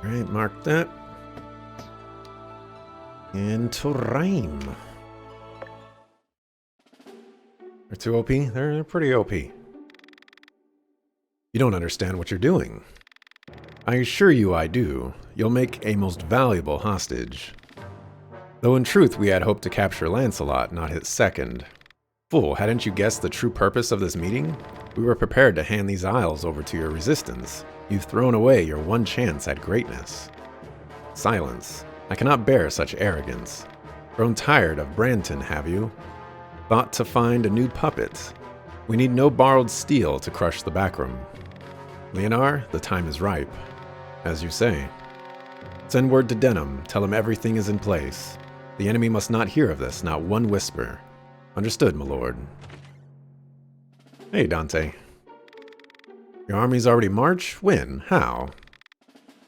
Alright, mark that. And to rhyme. They're too OP? They're pretty OP. You don't understand what you're doing. I assure you I do. You'll make a most valuable hostage. Though in truth we had hoped to capture Lancelot, not his second. Fool, hadn't you guessed the true purpose of this meeting? We were prepared to hand these isles over to your resistance. You've thrown away your one chance at greatness. Silence. I cannot bear such arrogance. Grown tired of Branton, have you? Thought to find a new puppet. We need no borrowed steel to crush the backroom. Leonard, the time is ripe. As you say. Send word to Denham, tell him everything is in place. The enemy must not hear of this, not one whisper. Understood, my lord. Hey, Dante. Your army's already marched? When? How?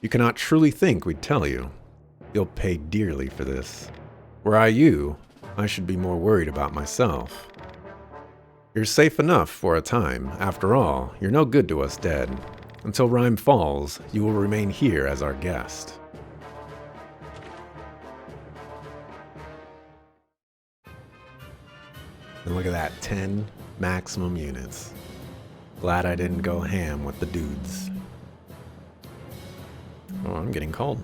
You cannot truly think we'd tell you. You'll pay dearly for this. Were I you, I should be more worried about myself. You're safe enough for a time. After all, you're no good to us dead. Until Rhyme falls, you will remain here as our guest. And look at that, 10 maximum units. Glad I didn't go ham with the dudes. Oh, I'm getting cold.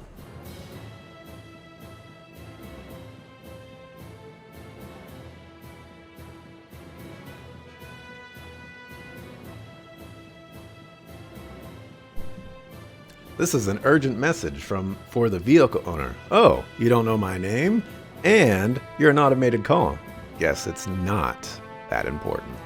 This is an urgent message for the vehicle owner. Oh, you don't know my name? And you're an automated call. Guess it's not that important.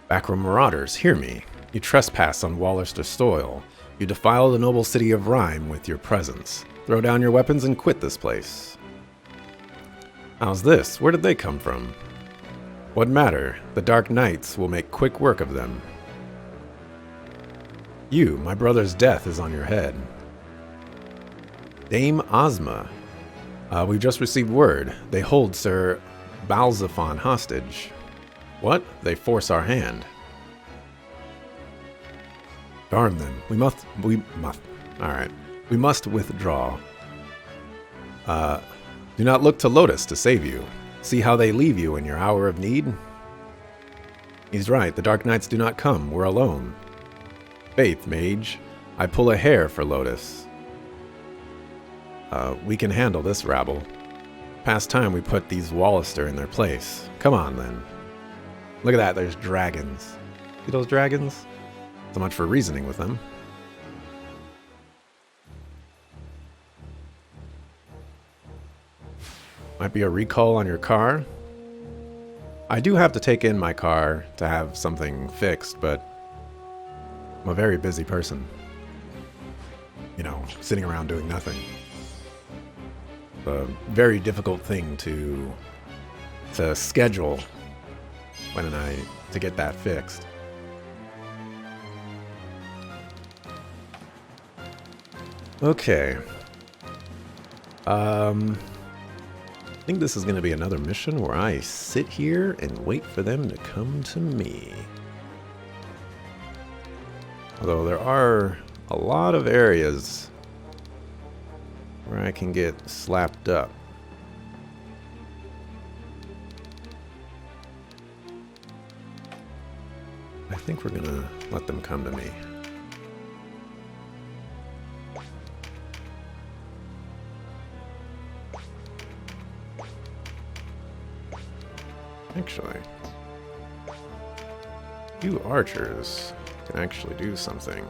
Backroom marauders, hear me. You trespass on Wallerster soil. You defile the noble city of Rhyme with your presence. Throw down your weapons and quit this place. How's this? Where did they come from? What matter? The Dark Knights will make quick work of them. You, my brother's death is on your head. Dame Ozma. We've just received word. They hold Sir Balzaphon hostage. What? They force our hand. Darn them. We must. Alright. We must withdraw. Do not look to Lotus to save you. See how they leave you in your hour of need? He's right. The Dark Knights do not come. We're alone. Faith, mage. I pull a hair for Lotus. We can handle this rabble. Past time we put these Wallister in their place. Come on, then. Look at that, there's dragons. See those dragons? So much for reasoning with them. Might be a recall on your car. I do have to take in my car to have something fixed, but I'm a very busy person. You know, sitting around doing nothing. A very difficult thing to schedule to get that fixed. Okay. I think this is going to be another mission where I sit here and wait for them to come to me. Although there are a lot of areas where I can get slapped up. I think we're gonna let them come to me. Actually, you archers can actually do something.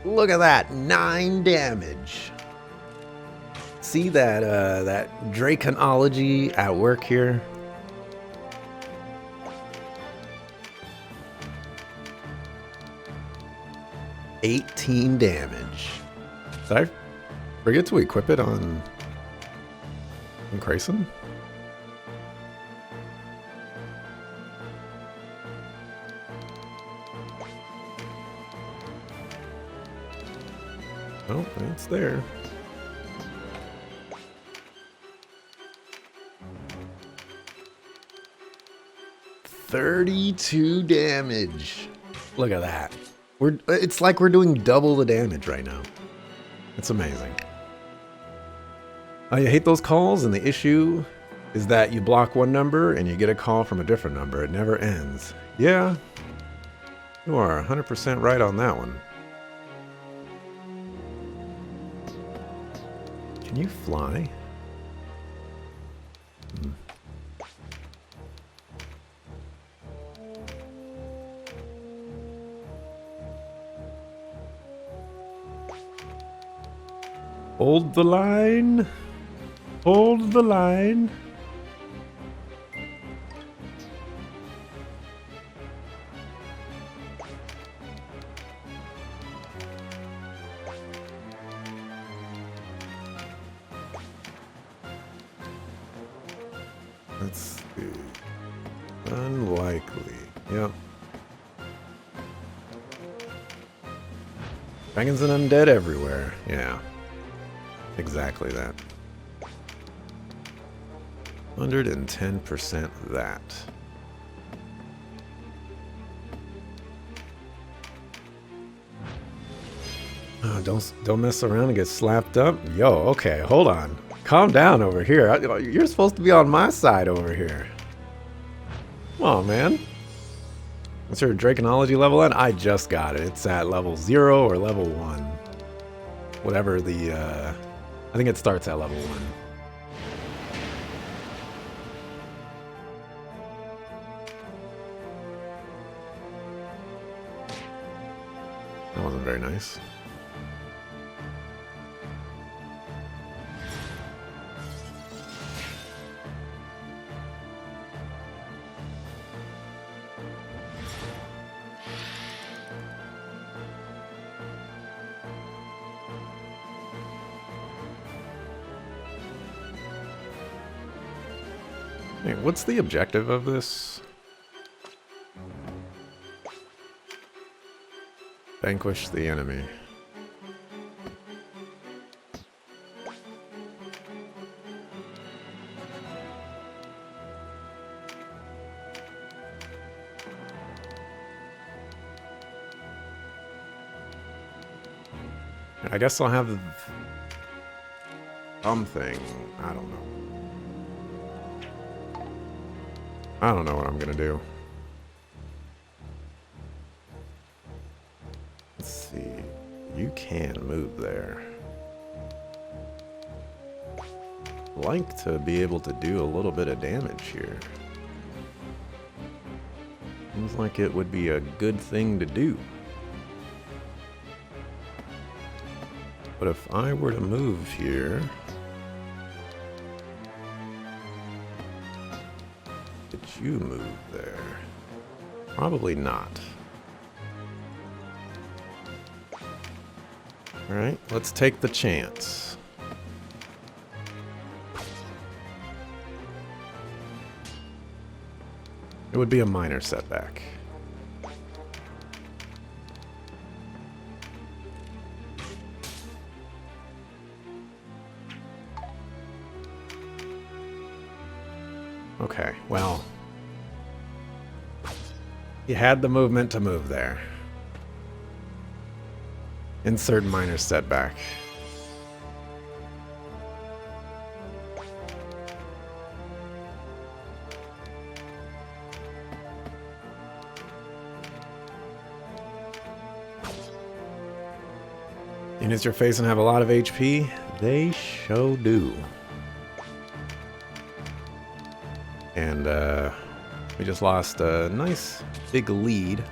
Look at that, 9 damage. See that that draconology at work here? $18 damage. Did I forget to equip it on Grayson? Oh, it's there. 32 damage. Look at that. It's like we're doing double the damage right now. It's amazing. I hate those calls, and the issue is that you block one number and you get a call from a different number. It never ends. Yeah, you are 100% right on that one. Can you fly? Hold the line. Hold the line. Let's see. Unlikely. Yep. Dragons and undead everywhere. Yeah. Exactly that. 110% that. Oh, don't mess around and get slapped up. Yo, okay, hold on. Calm down over here. You're supposed to be on my side over here. Come on, man. What's your Draconology level at? I just got it. It's at level 0 or level 1. Whatever the, I think it starts at level 1. That wasn't very nice. Hey, what's the objective of this? Vanquish the enemy. I guess I'll have something. I don't know. I don't know what I'm gonna do. Let's see. You can move there. Like to be able to do a little bit of damage here. Seems like it would be a good thing to do. But if I were to move here, did you move there? Probably not. All right, let's take the chance. It would be a minor setback. Okay, well, you had the movement to move there. Insert minor setback. Units you're facing have a lot of HP. They sure do. And we just lost a nice big lead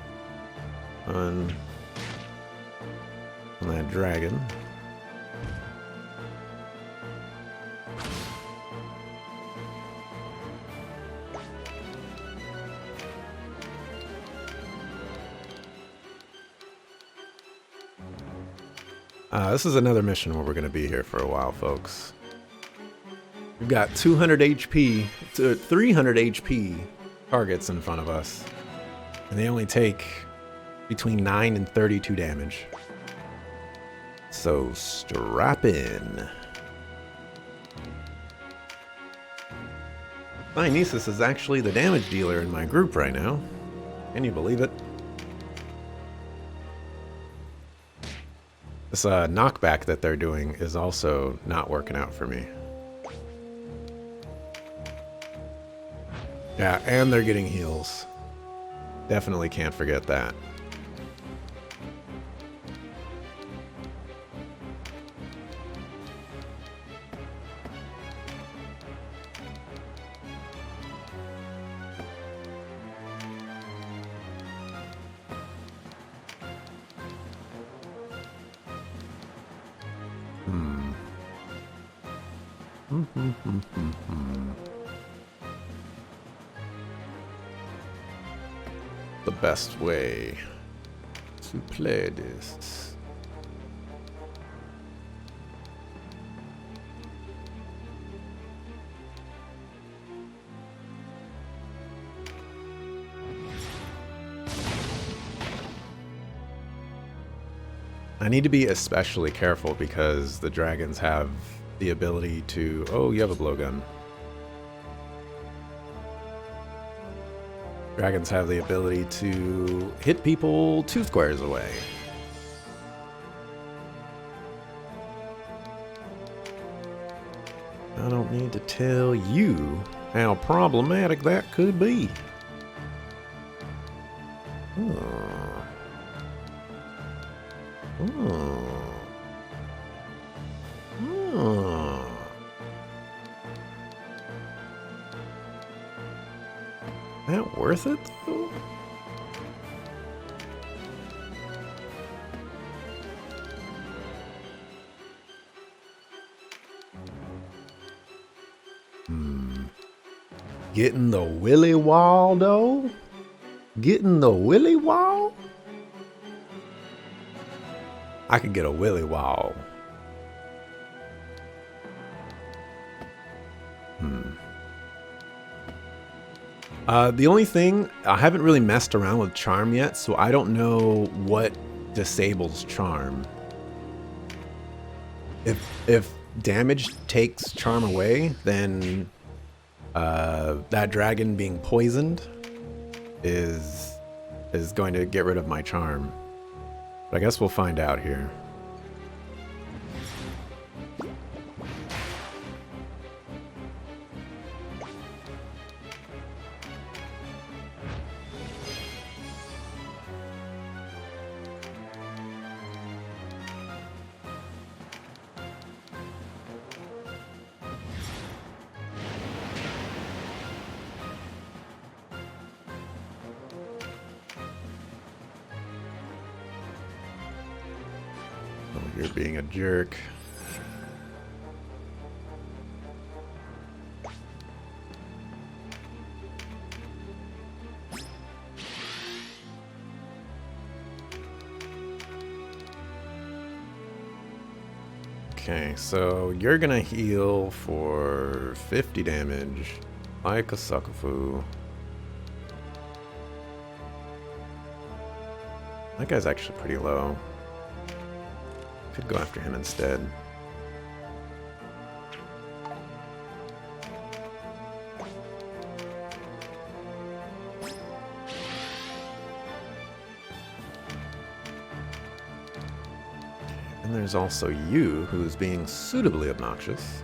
on that dragon. This is another mission where we're going to be here for a while, folks. We've got 200 HP to 300 HP targets in front of us. And they only take between 9 and 32 damage. So strap in. Dionysus is actually the damage dealer in my group right now. Can you believe it? This knockback that they're doing is also not working out for me. Yeah, and they're getting heals. Definitely can't forget that. The best way to play this. I need to be especially careful because the dragons have the ability to... Oh, you have a blowgun. Dragons have the ability to hit people 2 squares away. I don't need to tell you how problematic that could be. Oh. Oh. Oh. That worth it, though? Getting the Willy Waldo? Getting the Willy Wall? I could get a Willy Wall. The only thing, I haven't really messed around with Charm yet, so I don't know what disables Charm. If damage takes Charm away, then that dragon being poisoned is going to get rid of my Charm. But I guess we'll find out here. You're being a jerk. Okay, so you're gonna heal for 50 damage, like a suckerfoo. That guy's actually pretty low. Could go after him instead. And there's also you, who's being suitably obnoxious.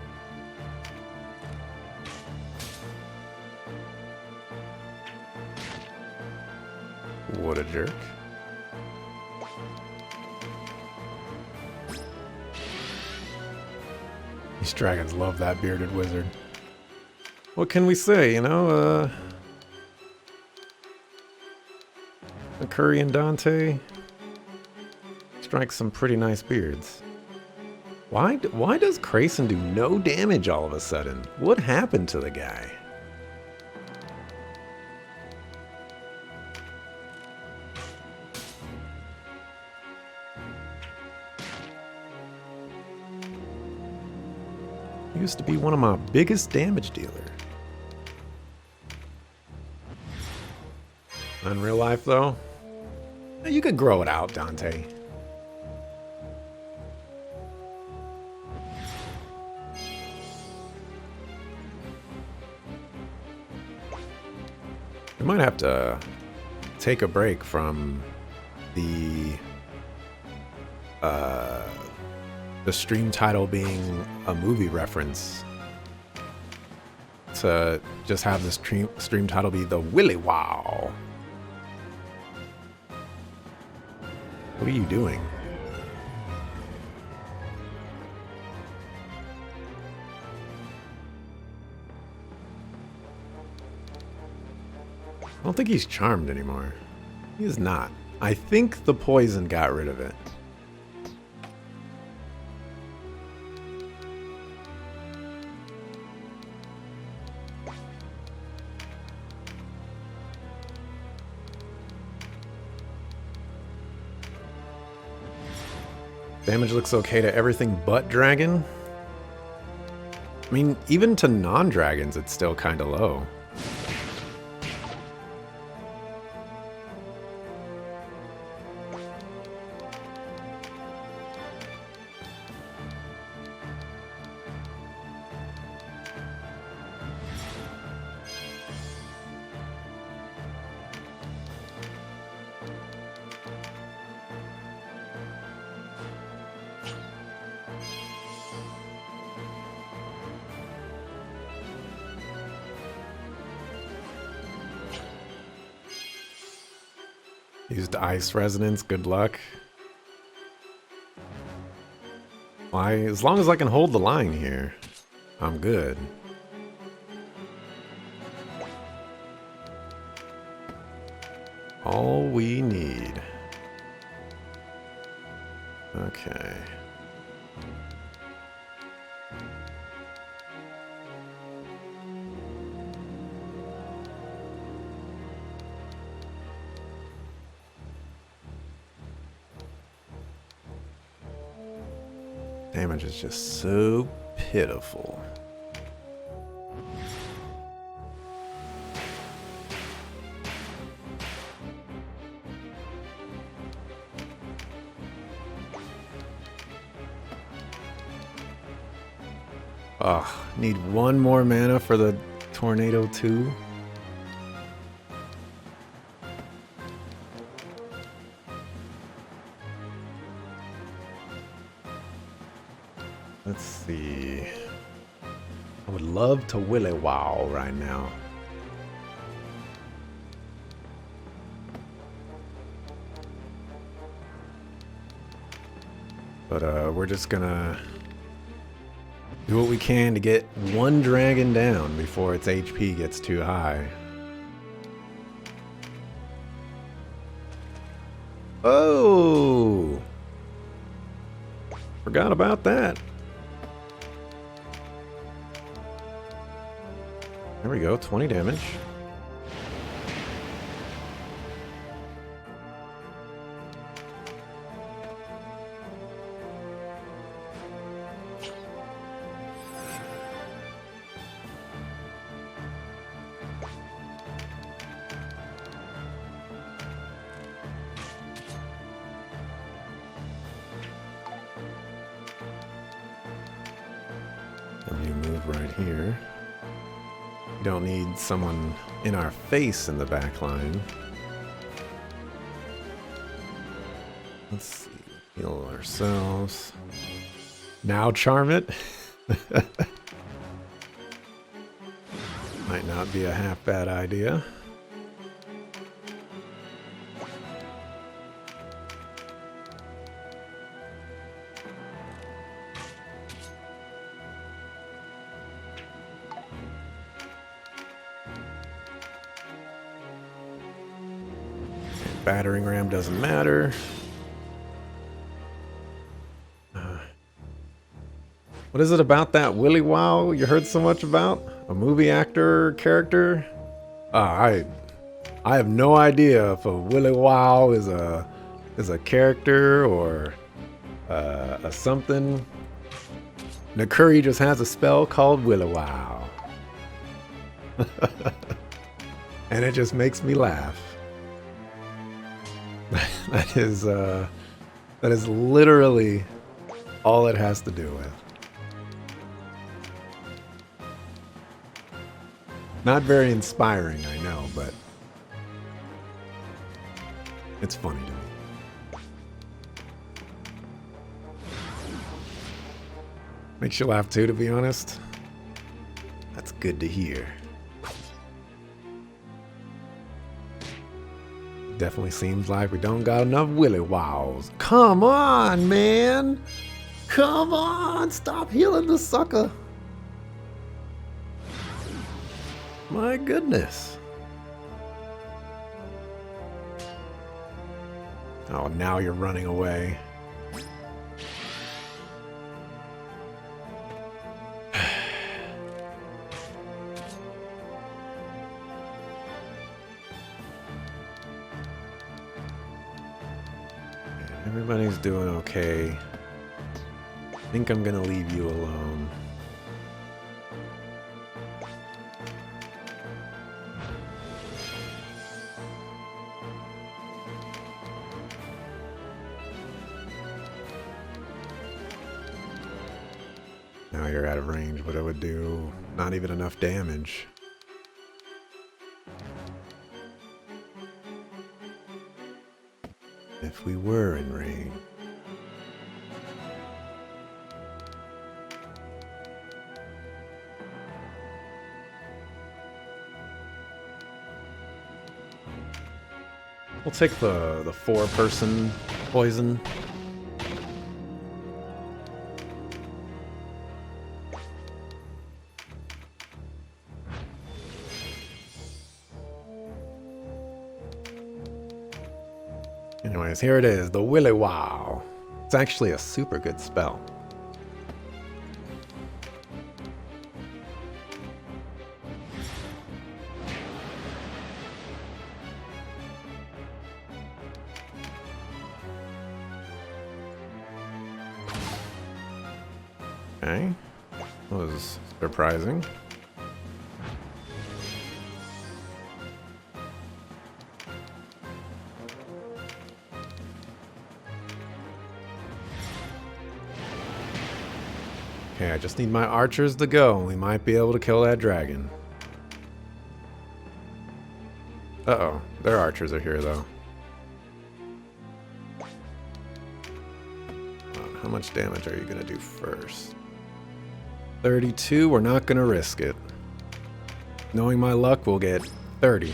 What a jerk. These dragons love that bearded wizard. What can we say, you know? Curry and Dante strike some pretty nice beards. Why does Crayson do no damage all of a sudden? What happened to the guy? He used to be one of my biggest damage dealers. In real life, though, you could grow it out, Dante. I might have to take a break from the stream title being a movie reference to just have the stream title be the Willy Wow. What are you doing? I don't think he's charmed anymore. He's not. I think the poison got rid of it. Damage looks okay to everything but dragon. I mean, even to non-dragons, it's still kind of low. Used ice resonance, good luck. As long as I can hold the line here, I'm good. All we need. Okay. Damage is just so pitiful. Ugh, need one more mana for the Tornado 2. Let's see. I would love to Willy Wow right now. But we're just gonna do what we can to get one dragon down before its HP gets too high. Oh! Forgot about that. There we go, 20 damage. And you move right here. Don't need someone in our face in the back line. Let's see. Heal ourselves. Now charm it. Might not be a half bad idea. Battering ram doesn't matter. What is it about that Willy Wow you heard so much about? A movie actor character? I have no idea if a Willy Wow is a character or a something. Nakuri just has a spell called Willy Wow. And it just makes me laugh. That is literally all it has to do with. Not very inspiring, I know, but It's funny to me. Makes you laugh too, to be honest. That's good to hear. Definitely seems like we don't got enough willy wows. Come on, man! Come on! Stop healing the sucker! My goodness. Oh, now you're running away. Everybody's doing okay. I think I'm gonna leave you alone. Now you're out of range, but it would do not even enough damage. If we were in range. We'll take the 4-person poison. Anyways, here it is, the Willy Wow. It's actually a super good spell. Okay, that was surprising. Okay, I just need my archers to go. We might be able to kill that dragon. Uh-oh, their archers are here, though. How much damage are you going to do first? 32, we're not going to risk it. Knowing my luck, we'll get 30.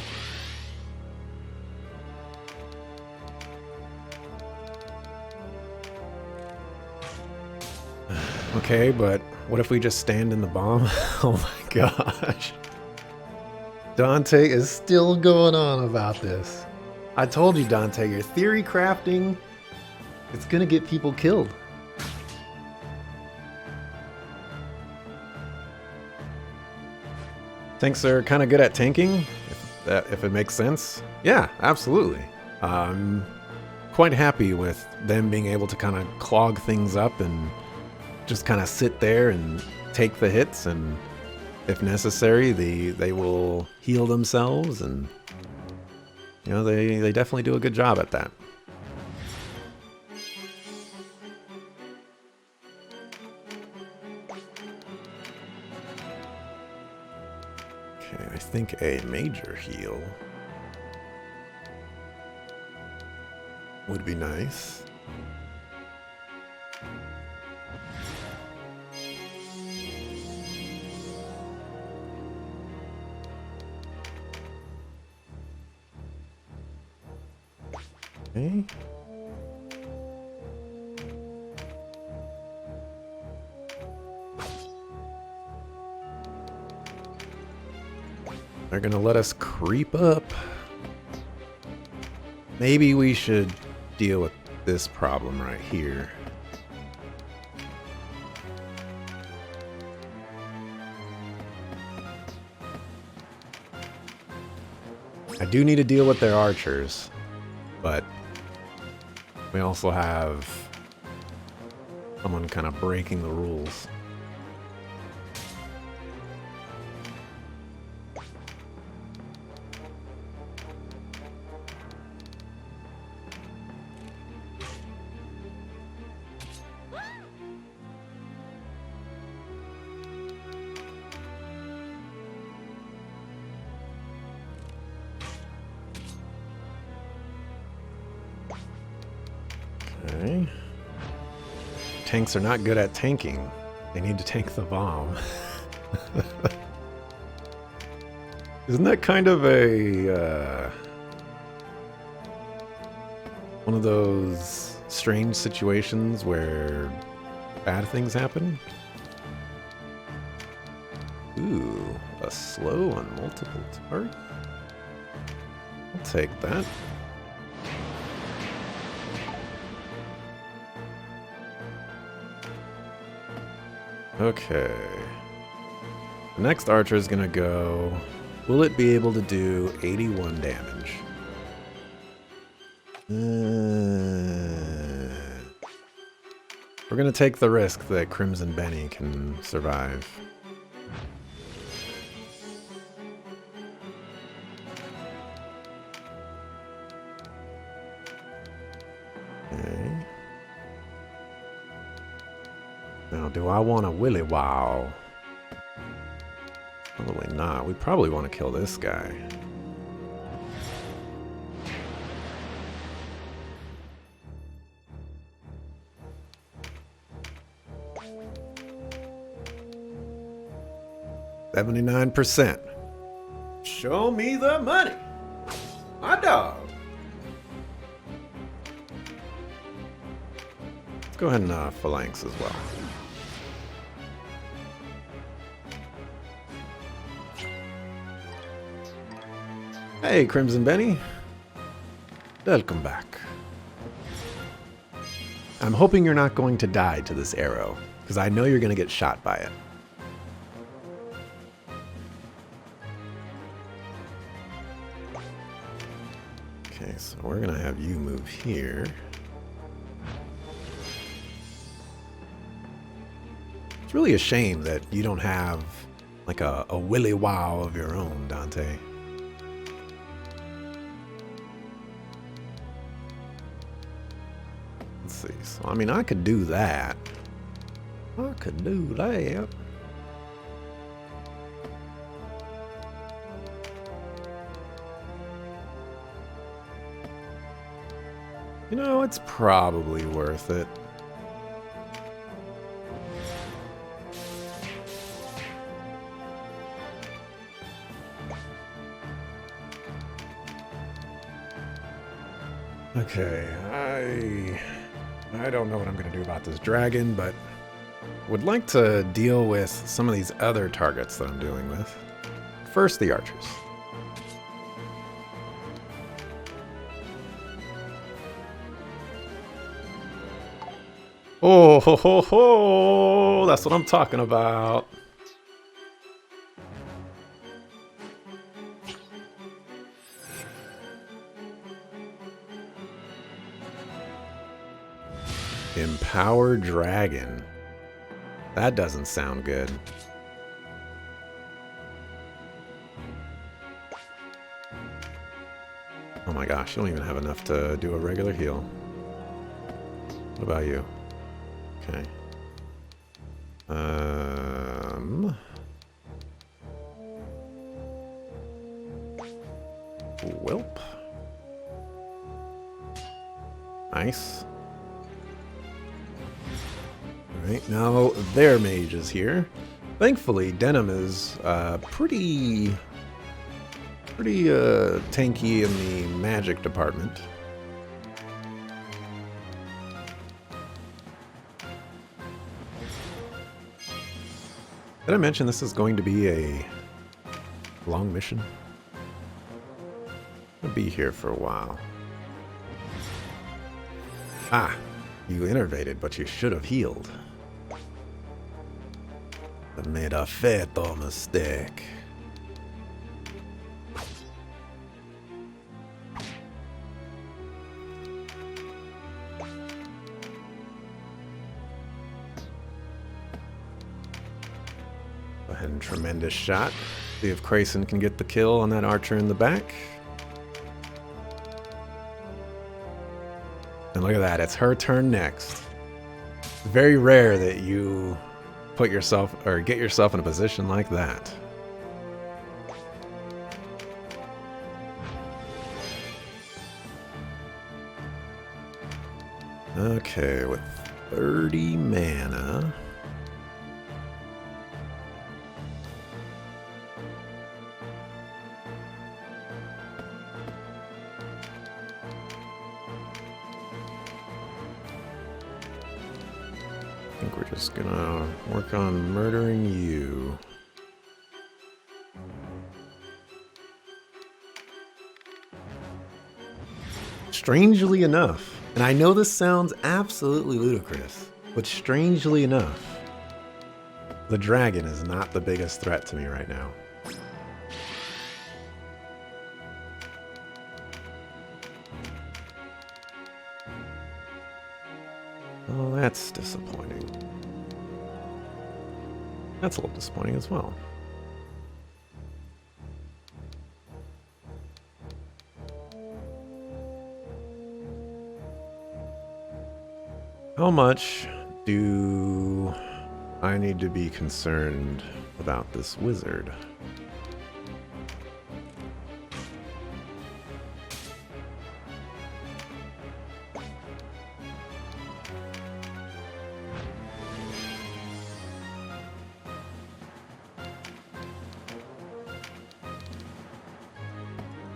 Okay, but what if we just stand in the bomb? Oh my gosh. Dante is still going on about this. I told you, Dante, your theory crafting, it's gonna get people killed. Thinks they're kind of good at tanking, if it makes sense. Yeah, absolutely. I'm quite happy with them being able to kind of clog things up and just kind of sit there and take the hits, and if necessary, they will heal themselves, and you know, they definitely do a good job at that. Okay, I think a major heal would be nice. Okay. They're gonna let us creep up. Maybe we should deal with this problem right here. I do need to deal with their archers, but we also have someone kind of breaking the rules. tanks are not good at tanking. They need to tank the bomb. Isn't that kind of a one of those strange situations where bad things happen? Ooh, a slow on multiple targets. I'll take that. Okay. The next archer is gonna go. Will it be able to do 81 damage? We're gonna take the risk that Crimson Benny can survive. Okay. Now, do I want a Willy Wow? Probably not. We probably want to kill this guy. $79%. Show me the money. My dog. Let's go ahead and phalanx as well. Hey, Crimson Benny. Welcome back. I'm hoping you're not going to die to this arrow, because I know you're going to get shot by it. Okay, so we're going to have you move here. It's really a shame that you don't have like a Willy Wow of your own, Dante. Let's see. So, I mean, I could do that. I could do that. You know, it's probably worth it. Okay, I don't know what I'm going to do about this dragon, but would like to deal with some of these other targets that I'm dealing with. First, the archers. Oh, ho, ho, ho! That's what I'm talking about. Empower Dragon. That doesn't sound good. Oh my gosh, you don't even have enough to do a regular heal. What about you? Okay. Welp. Nice. Alright, now their mage is here. Thankfully, Denim is pretty tanky in the magic department. Did I mention this is going to be a long mission? I'll be here for a while. Ah, you innervated, but you should have healed. I made a fatal mistake. Go ahead and tremendous shot. See if Crayson can get the kill on that archer in the back. And look at that, it's her turn next. It's very rare that you put yourself or get yourself in a position like that. Okay, with 30 mana. I think we're just gonna work on murdering you. Strangely enough, and I know this sounds absolutely ludicrous, but strangely enough, the dragon is not the biggest threat to me right now. Oh, that's disappointing. That's a little disappointing as well. How much do I need to be concerned about this wizard?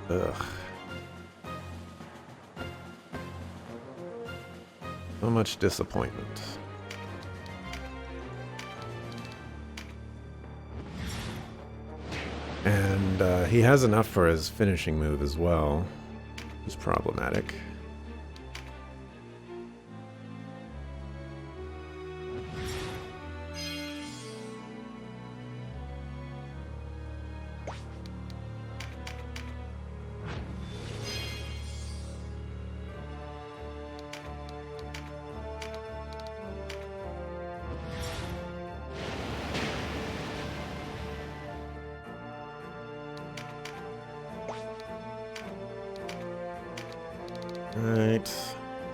Ugh. So much disappointment. And he has enough for his finishing move as well. It's problematic. Alright,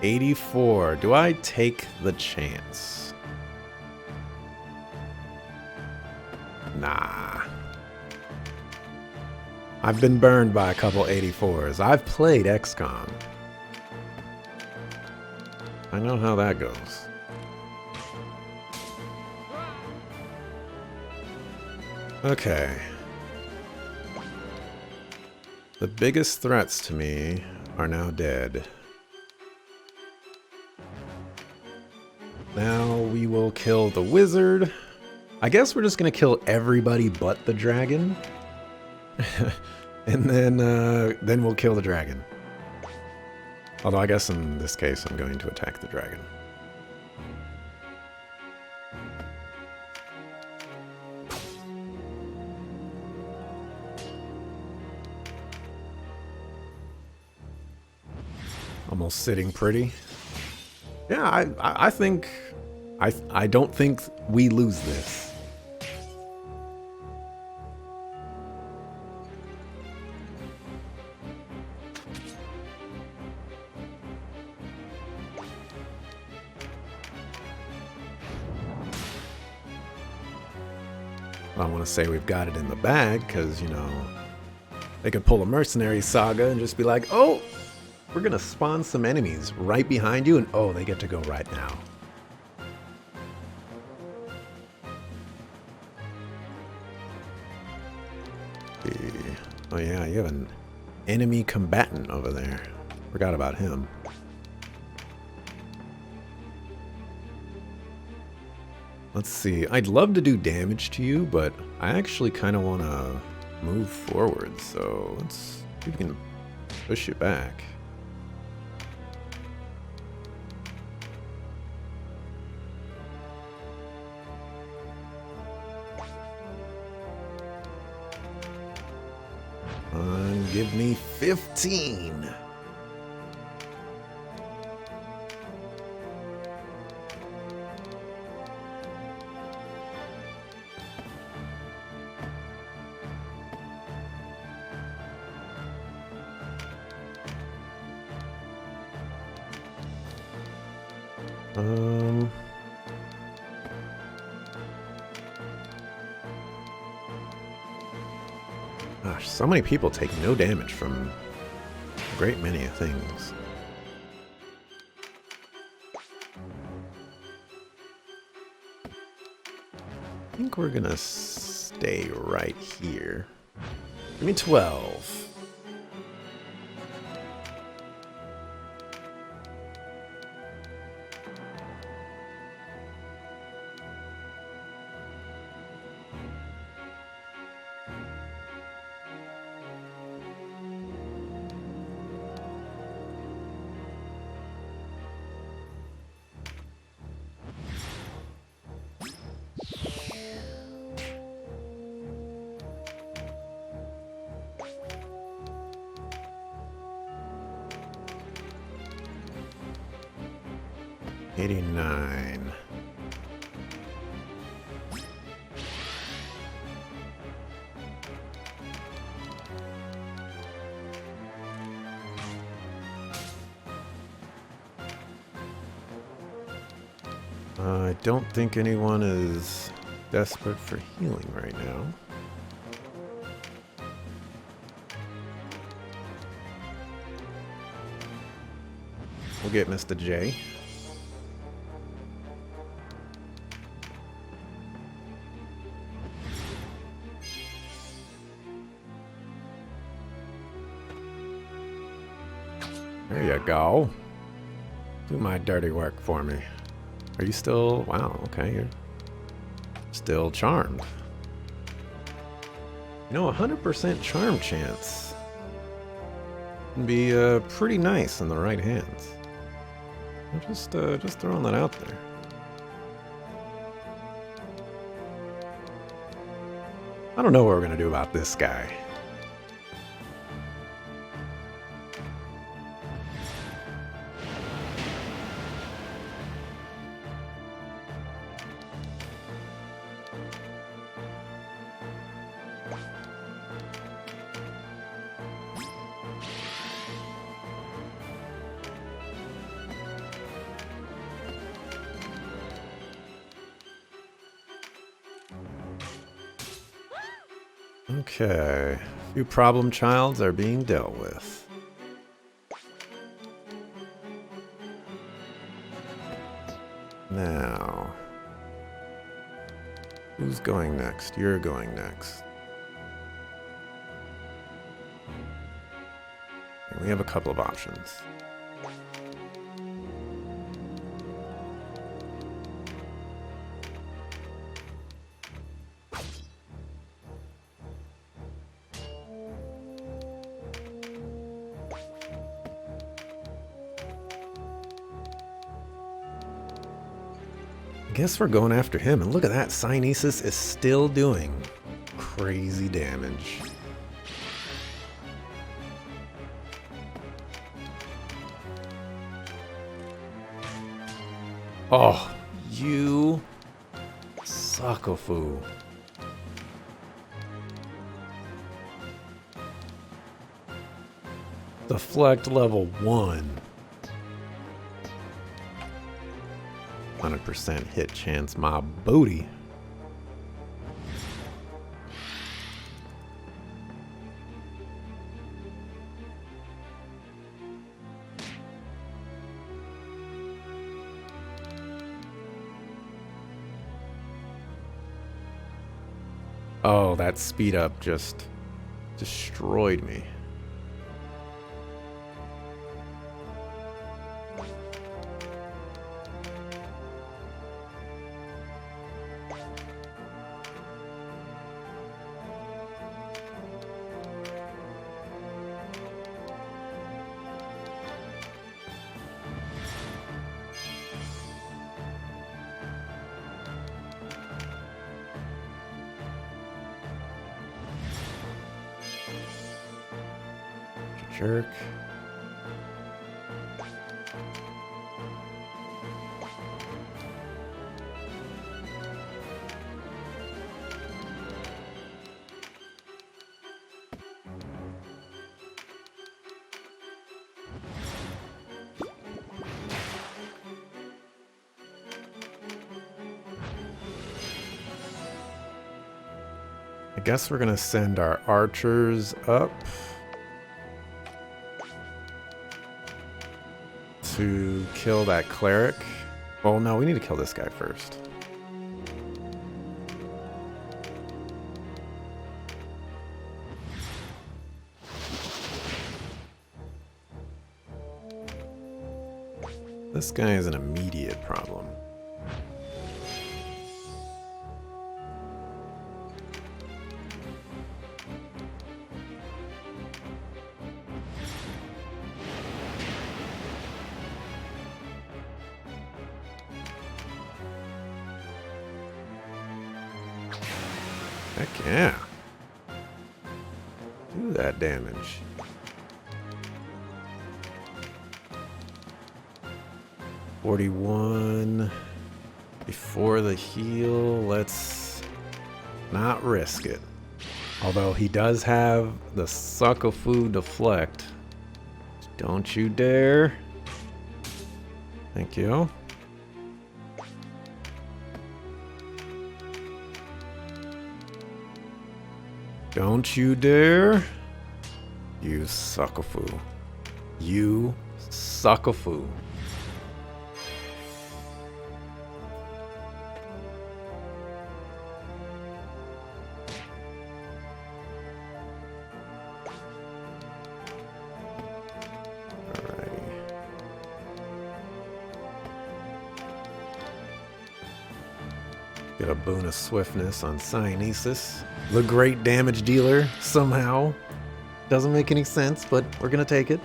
84. Do I take the chance? Nah. I've been burned by a couple 84s. I've played XCOM. I know how that goes. Okay. The biggest threats to me are now dead. Now we will kill the wizard. I guess we're just gonna kill everybody but the dragon. And then we'll kill the dragon. Although I guess in this case I'm going to attack the dragon. Almost sitting pretty. Yeah, I think I don't think we lose this. I want to say we've got it in the bag because, you know, they could pull a mercenary saga and just be like, oh, we're going to spawn some enemies right behind you, and oh, they get to go right now. Oh yeah, you have an enemy combatant over there. Forgot about him. Let's see. I'd love to do damage to you, but I actually kind of want to move forward, so let's see if we can push you back. Give me 15. Gosh, so many people take no damage from a great many things. I think we're gonna stay right here. Give me 12. $89. I don't think anyone is desperate for healing right now. We'll get Mr. J. There you go. Do my dirty work for me. Are you still... Wow, okay, you're still charmed. You know, 100% charm chance can be pretty nice in the right hands. I'm just throwing that out there. I don't know what we're gonna do about this guy. Okay, a few problem childs are being dealt with. Now, who's going next? You're going next. And we have a couple of options. I guess we're going after him, and look at that, Cynesis is still doing crazy damage. Oh, you suckafu. Deflect level 1. 100% hit chance, my booty. Oh, that speed up just destroyed me. Jerk. I guess we're gonna send our archers up to kill that cleric. Well, no, we need to kill this guy first. This guy is an immediate problem. Heck yeah. Do that damage. $41 before the heal. Let's not risk it. Although he does have the Suckafu deflect. Don't you dare. Thank you. Don't you dare. You Suckafu. You Suckafu. Get a boon of swiftness on Cyanesis. The great damage dealer, somehow. Doesn't make any sense, but we're gonna take it.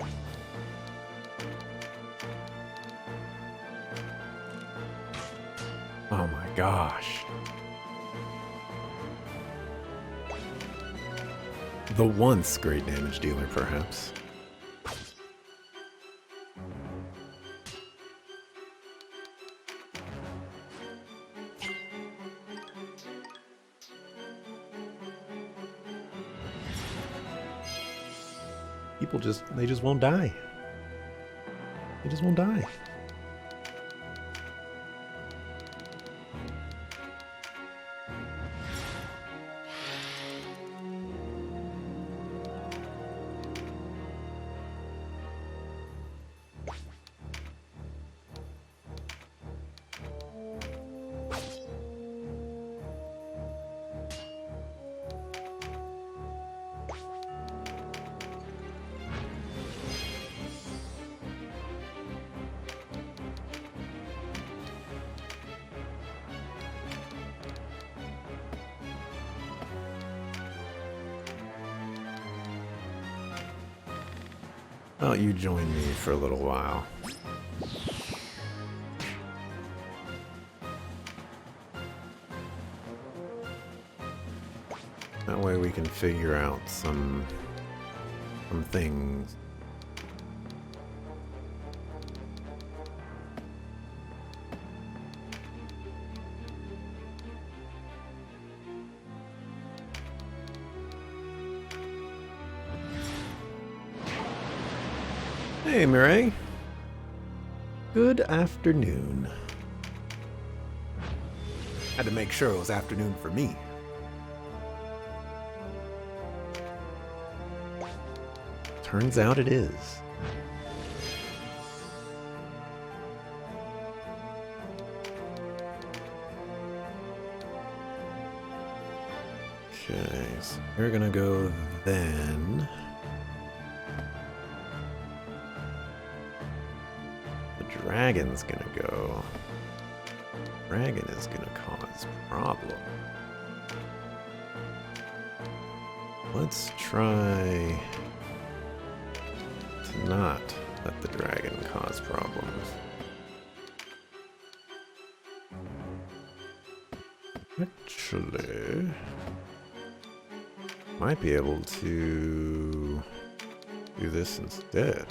Oh my gosh. The once great damage dealer, perhaps. People they just won't die. They just won't die. Why don't you join me for a little while? That way we can figure out some things. Hey, Mireille. Good afternoon. Had to make sure it was afternoon for me. Turns out it is. Okay, so we're gonna go then. Dragon's gonna go. Dragon is gonna cause problem. Let's try to not let the dragon cause problems. Actually, might be able to do this instead.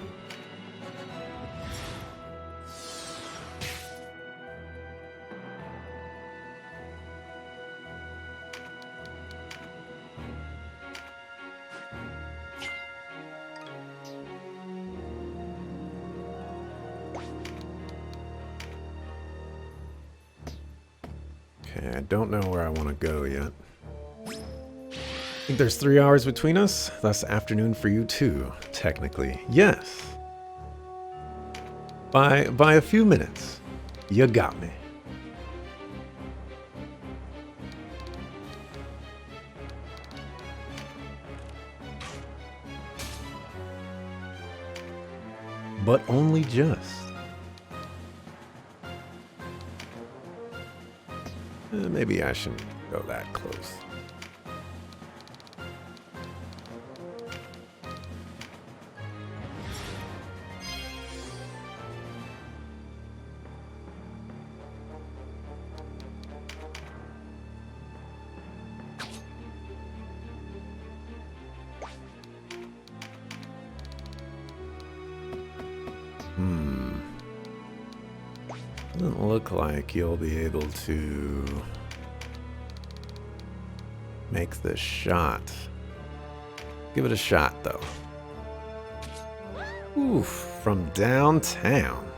Okay, I don't know where I want to go yet. I think there's 3 hours between us. That's afternoon for you too, technically. Yes. By a few minutes. You got me. But only just. Maybe I shouldn't go that close. Doesn't look like you'll be able to make this shot. Give it a shot, though. Oof, from downtown.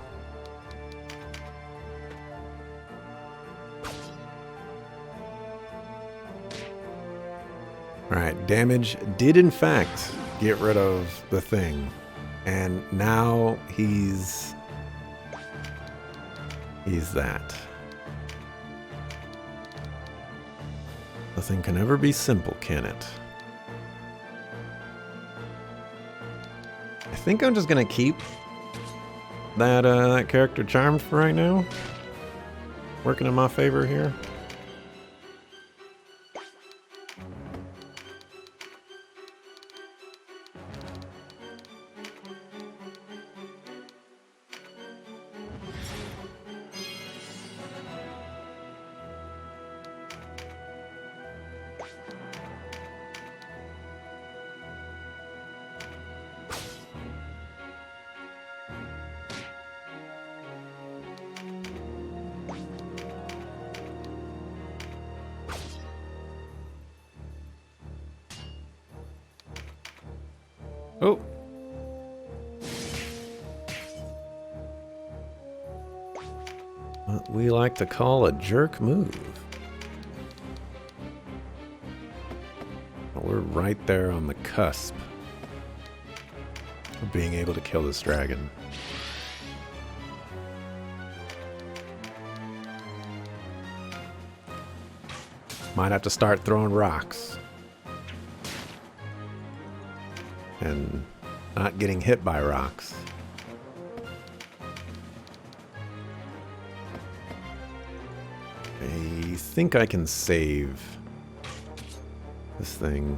Alright, damage did in fact get rid of the thing. And now he's that. Nothing can ever be simple, can it? I think I'm just gonna keep that character charmed for right now. Working in my favor here. Oh. What we like to call a jerk move. We're right there on the cusp of being able to kill this dragon. Might have to start throwing rocks. And not getting hit by rocks. I think I can save this thing.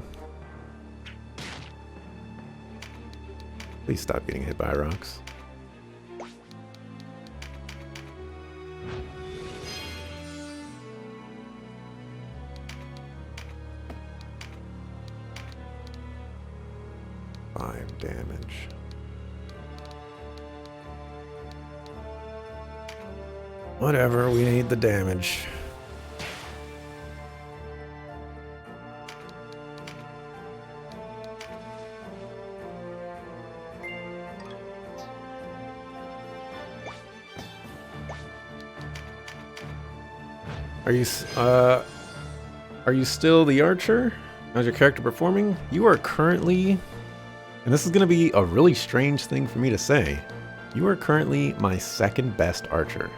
Please stop getting hit by rocks. Damage. Whatever, we need the damage. Are you still the archer? How's your character performing? You are currently, and this is going to be a really strange thing for me to say, you are currently my second best archer.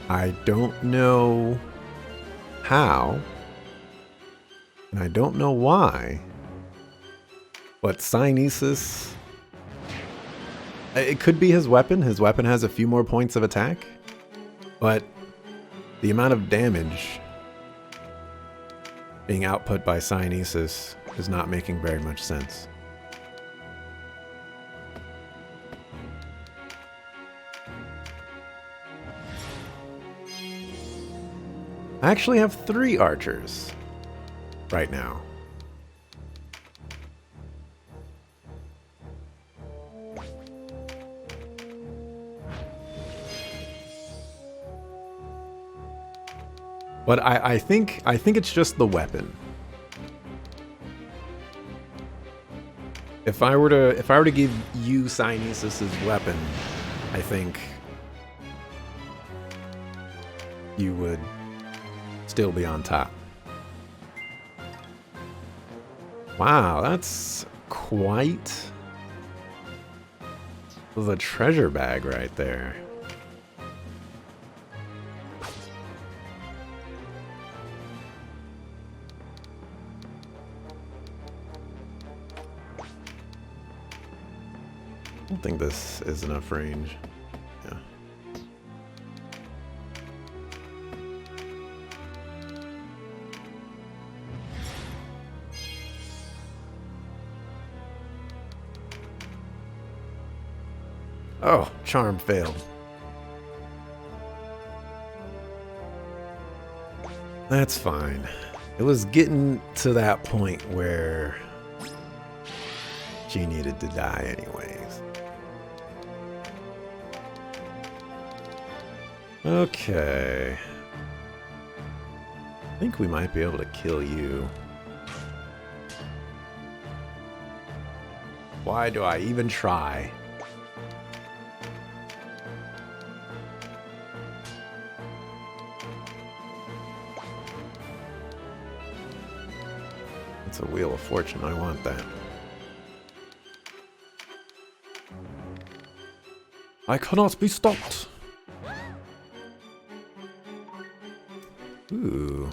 I don't know how, and I don't know why, but Cynesis, it could be his weapon. His weapon has a few more points of attack, but the amount of damage being output by Cynesis is not making very much sense. I actually have 3 archers right now. But I think it's just the weapon. If I were to give you Cynesis' weapon, I think you would still be on top. Wow, that's quite the treasure bag right there. I don't think this is enough range. Yeah. Oh, charm failed. That's fine. It was getting to that point where she needed to die anyways. Okay. I think we might be able to kill you. Why do I even try? It's a Wheel of Fortune. I want that. I cannot be stopped. Ooh.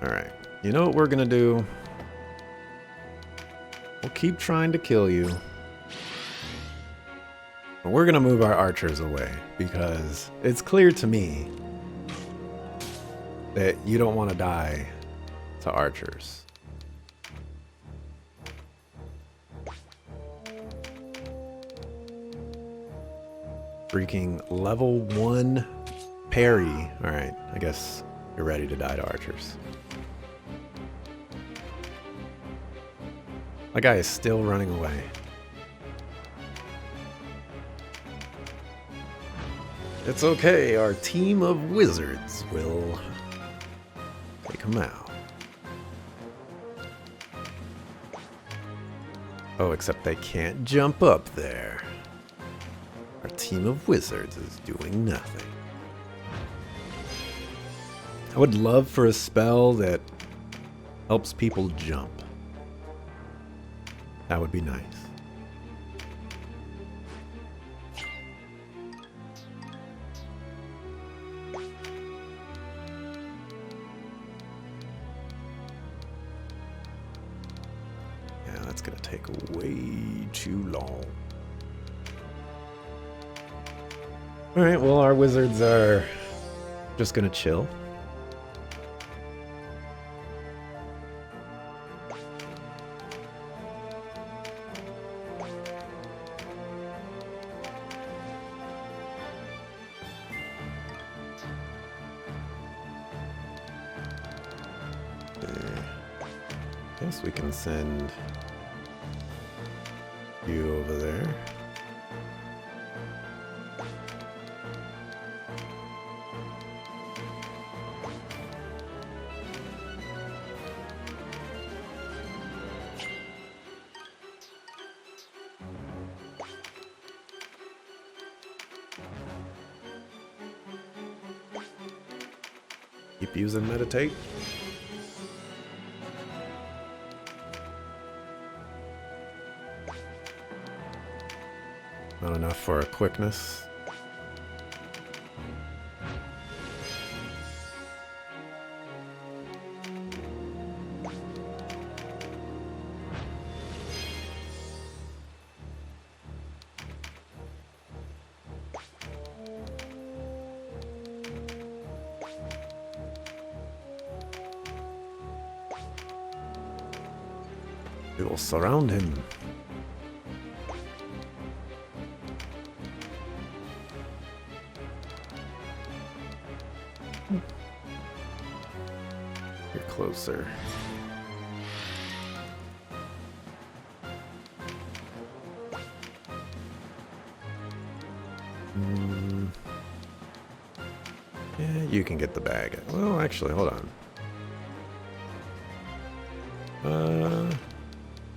Alright. You know what we're gonna do? We'll keep trying to kill you. But we're gonna move our archers away, because it's clear to me that you don't want to die to archers. Freaking level 1 parry. Alright, I guess you're ready to die to archers. That guy is still running away. It's okay, our team of wizards will take him out. Oh, except they can't jump up there. Our team of wizards is doing nothing. I would love for a spell that helps people jump. That would be nice. Yeah, that's gonna take way too long. Alright, well, our wizards are just gonna chill. Guess we can send you over there. Keep using meditate. Not enough for a quickness. We will surround him. You're closer. Yeah, you can get the bag. Well, actually, hold on.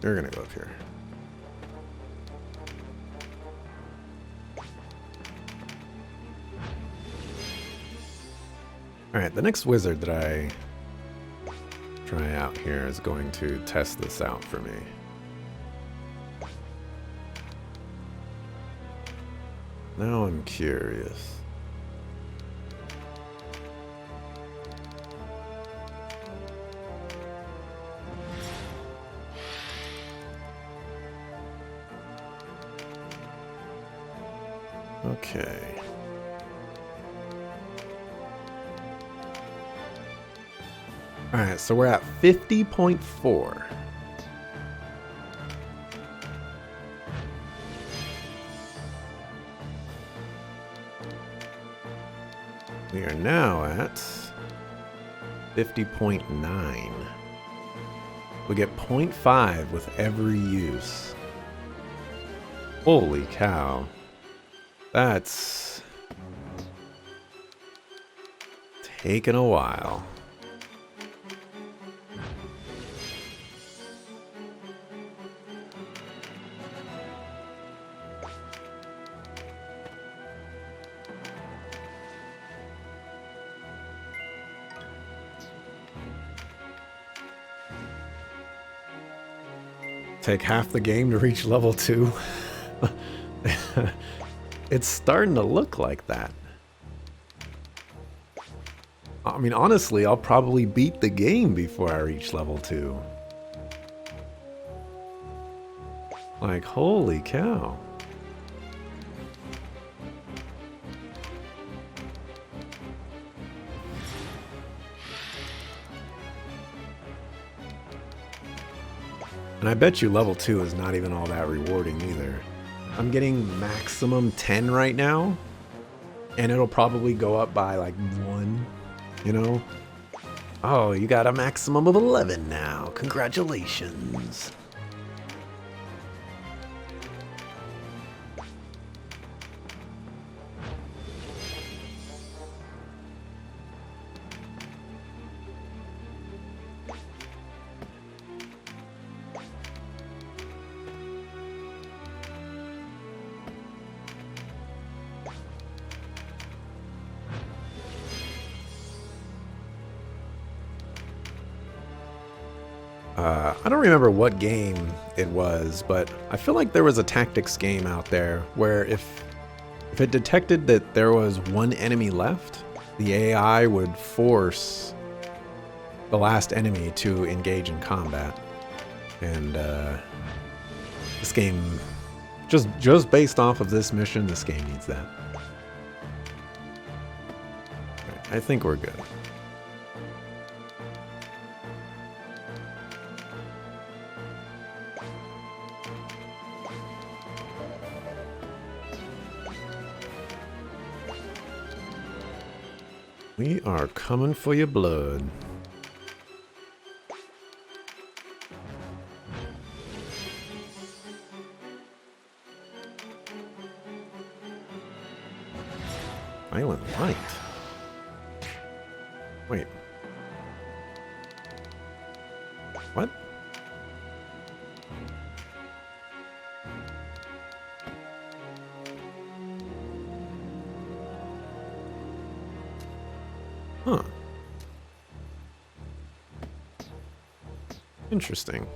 You're gonna go up here. Alright, the next wizard that I try out here is going to test this out for me. Now I'm curious. Okay. Alright, so we're at 50.4. We are now at 50.9. We get 0.5 with every use. Holy cow. That's taken a while. Take half the game to reach level 2. It's starting to look like that. I mean, honestly, I'll probably beat the game before I reach level 2. Like, holy cow. And I bet you level 2 is not even all that rewarding either. I'm getting maximum 10 right now, and it'll probably go up by like 1, you know? Oh, you got a maximum of 11 now. Congratulations. I don't remember what game it was, but I feel like there was a tactics game out there where if it detected that there was one enemy left, the AI would force the last enemy to engage in combat. And this game, just based off of this mission, this game needs that. Right, I think we're good. We are coming for your blood. Island Light. Wait. What? Huh. Interesting.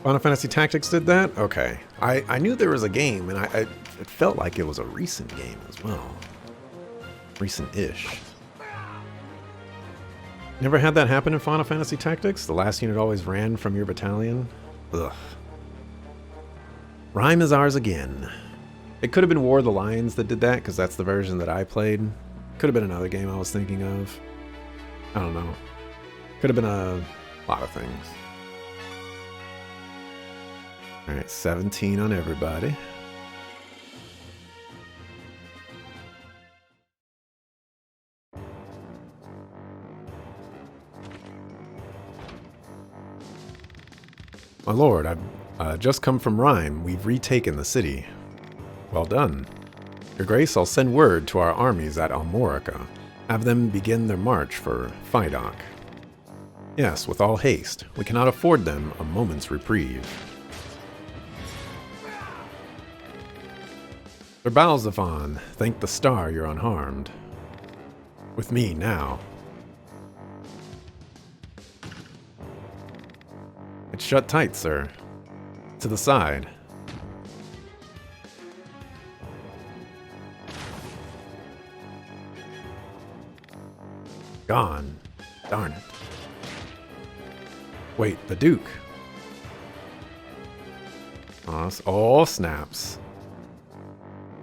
Final Fantasy Tactics did that? Okay. I knew there was a game, and it felt like it was a recent game as well. Recent-ish. Never had that happen in Final Fantasy Tactics? The last unit always ran from your battalion? Ugh. Rhyme is ours again. It could have been War of the Lions that did that, because that's the version that I played. Could have been another game I was thinking of. I don't know. Could have been a lot of things. Alright, 17 on everybody. My lord, I've just come from Rhyme. We've retaken the city. Well done. Your Grace, I'll send word to our armies at Almorica. Have them begin their march for Phydock. Yes, with all haste. We cannot afford them a moment's reprieve. Sir Balzaphon, thank the star you're unharmed. With me now. It's shut tight, sir. To the side. Gone. Darn it. Wait, the Duke. Oh, snaps.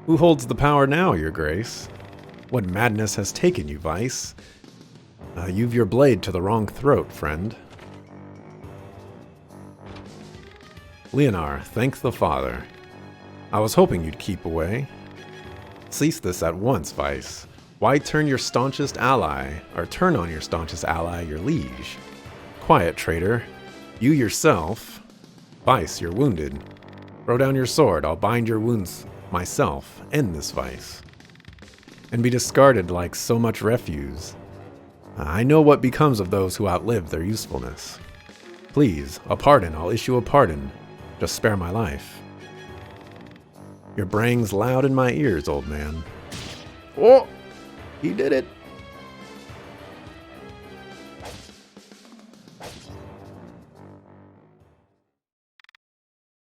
Who holds the power now, Your Grace? What madness has taken you, Vice? You've your blade to the wrong throat, friend. Leonar, thank the Father. I was hoping you'd keep away. Cease this at once, Vice. Why turn your staunchest ally, or turn on your staunchest ally, your liege? Quiet, traitor. You yourself... Vice, you're wounded. Throw down your sword, I'll bind your wounds myself, end this Vice. And be discarded like so much refuse. I know what becomes of those who outlive their usefulness. Please, a pardon, I'll issue a pardon. Just spare my life. Your braying's loud in my ears, old man. Oh! He did it!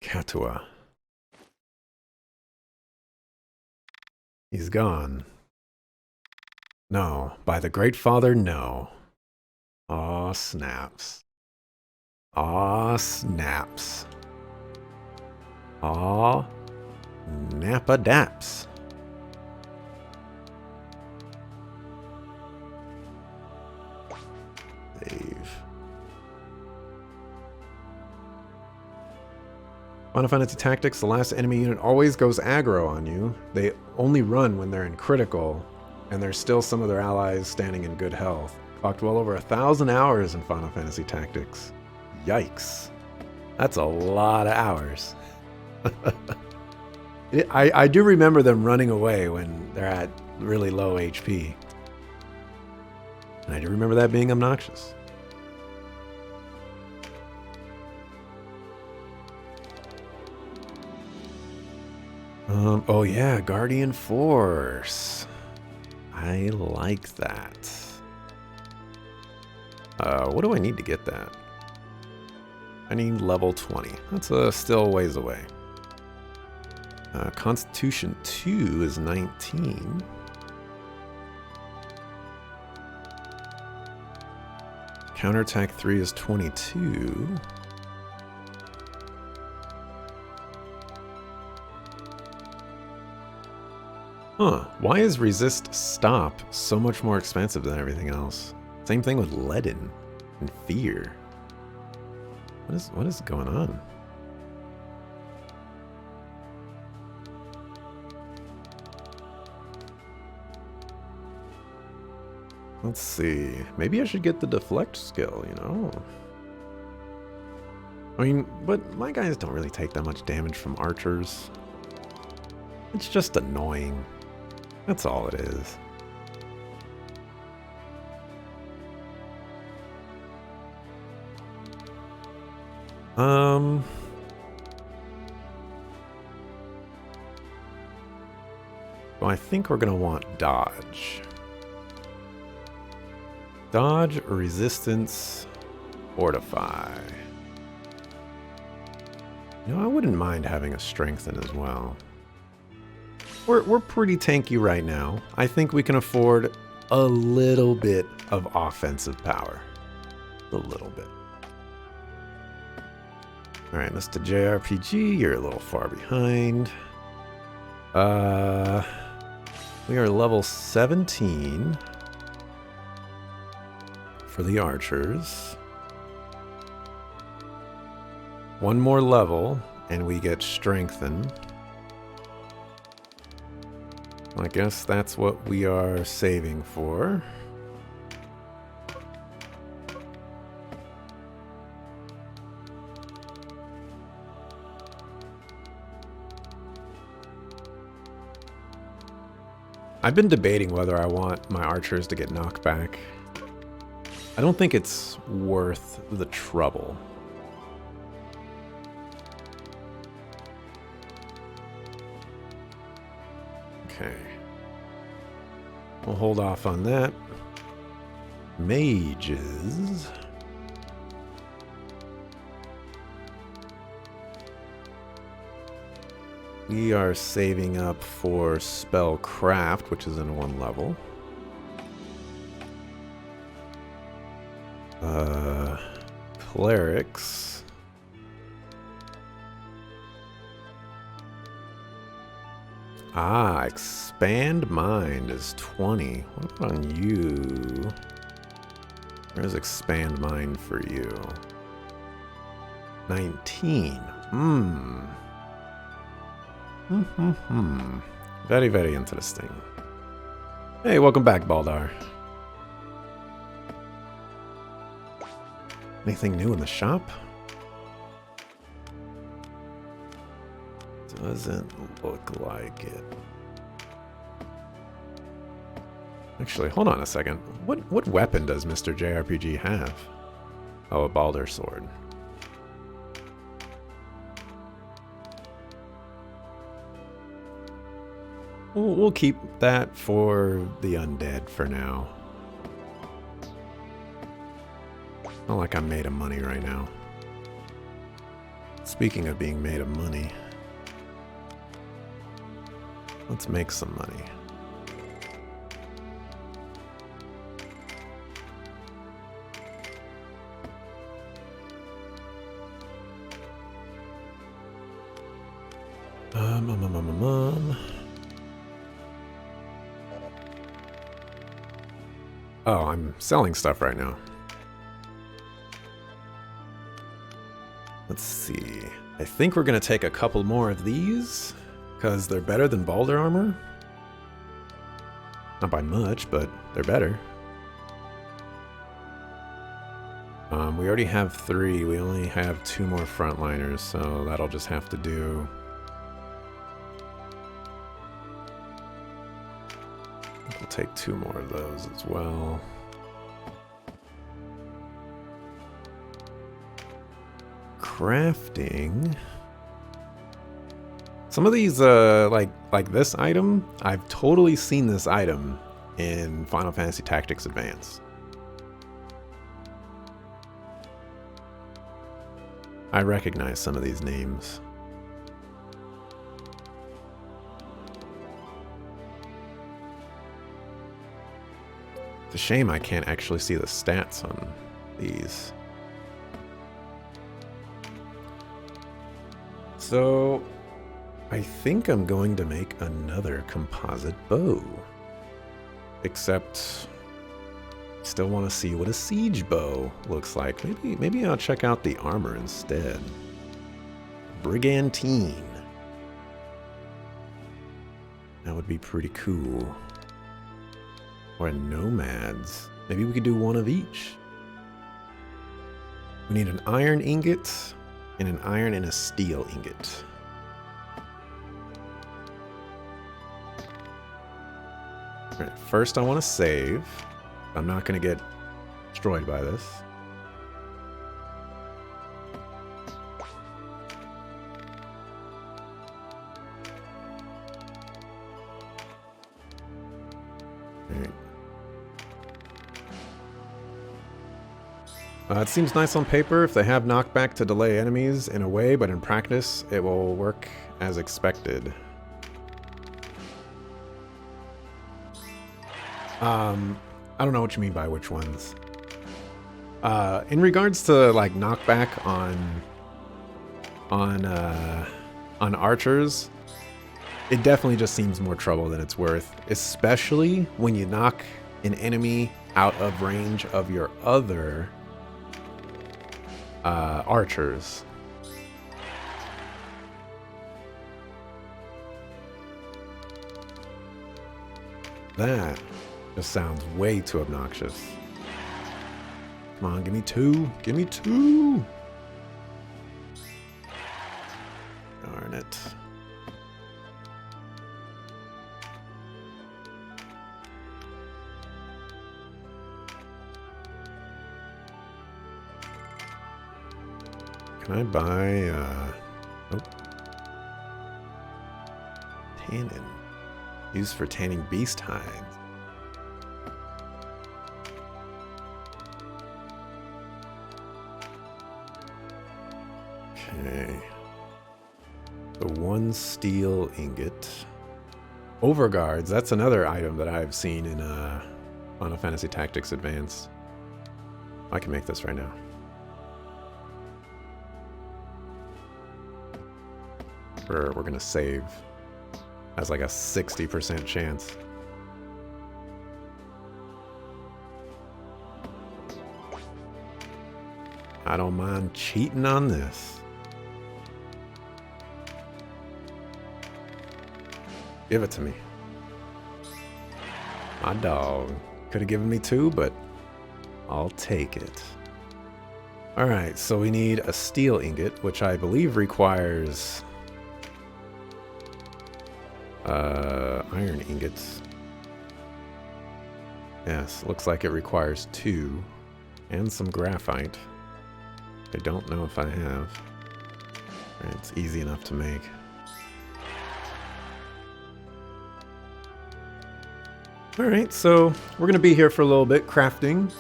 Katua. He's gone. No, by the Great Father, no. Aw, snaps. Aw, snaps. Aw, nappa-daps. Save. Final Fantasy Tactics, the last enemy unit always goes aggro on you. They only run when they're in critical, and there's still some of their allies standing in good health. Clocked well over 1,000 hours in Final Fantasy Tactics. Yikes. That's a lot of hours. I do remember them running away when they're at really low HP. And I do remember that being obnoxious. Oh yeah, Guardian Force. I like that. What do I need to get that? I need level 20. That's still a ways away. Constitution 2 is 19. Counterattack 3 is 22. Huh, why is Resist Stop so much more expensive than everything else? Same thing with Leaden and Fear. What is going on? Let's see. Maybe I should get the deflect skill, you know? I mean, but my guys don't really take that much damage from archers. It's just annoying. That's all it is. Well, I think we're gonna want dodge. Dodge, resistance, fortify. You know, I wouldn't mind having a strengthen as well. We're pretty tanky right now. I think we can afford a little bit of offensive power. A little bit. Alright, Mr. JRPG, you're a little far behind. We are level 17 for the archers. One more level, and we get strengthened. I guess that's what we are saving for. I've been debating whether I want my archers to get knocked back. I don't think it's worth the trouble. Okay. We'll hold off on that. Mages. We are saving up for Spellcraft, which is in 1 level. clerics. Ah, expand mind is 20. What about on you? Where's expand mind for you? 19. Very, very interesting. Hey, welcome back, Baldar. Anything new in the shop? Doesn't look like it. Actually, hold on a second. What weapon does Mr. JRPG have? Oh, a Balder sword. We'll keep that for the undead for now. Not like I'm made of money right now. Speaking of being made of money, let's make some money. Oh, I'm selling stuff right now. Let's see. I think we're going to take a couple more of these, because they're better than Balder armor. Not by much, but they're better. We already have 3. We only have 2 more frontliners, so that'll just have to do. We'll take 2 more of those as well. Crafting. Some of these, like this item, I've totally seen this item in Final Fantasy Tactics Advance. I recognize some of these names. It's a shame I can't actually see the stats on these. So, I think I'm going to make another composite bow. Except, still want to see what a siege bow looks like. Maybe I'll check out the armor instead. Brigantine. That would be pretty cool. Or nomads. Maybe we could do one of each. We need an iron ingot and an iron and a steel ingot. Alright, first I want to save. I'm not going to get destroyed by this. Alright. It seems nice on paper if they have knockback to delay enemies in a way, but in practice it will work as expected. I don't know what you mean by which ones. In regards to like knockback on archers, it definitely just seems more trouble than it's worth, especially when you knock an enemy out of range of your other archers. That just sounds way too obnoxious. Come on, give me 2. Give me 2. Darn it. Can I buy, oh. Tannin. Used for tanning beast hides. Okay. The 1 steel ingot. Overguards, that's another item that I've seen in Final Fantasy Tactics Advance. I can make this right now. we're gonna save. Has like a 60% chance. I don't mind cheating on this. Give it to me. My dog. Could have given me 2, but I'll take it. Alright, so we need a steel ingot, which I believe requires iron ingots. Yes, looks like it requires 2 and some graphite. I don't know if I have. It's easy enough to make. Alright, so we're gonna be here for a little bit crafting.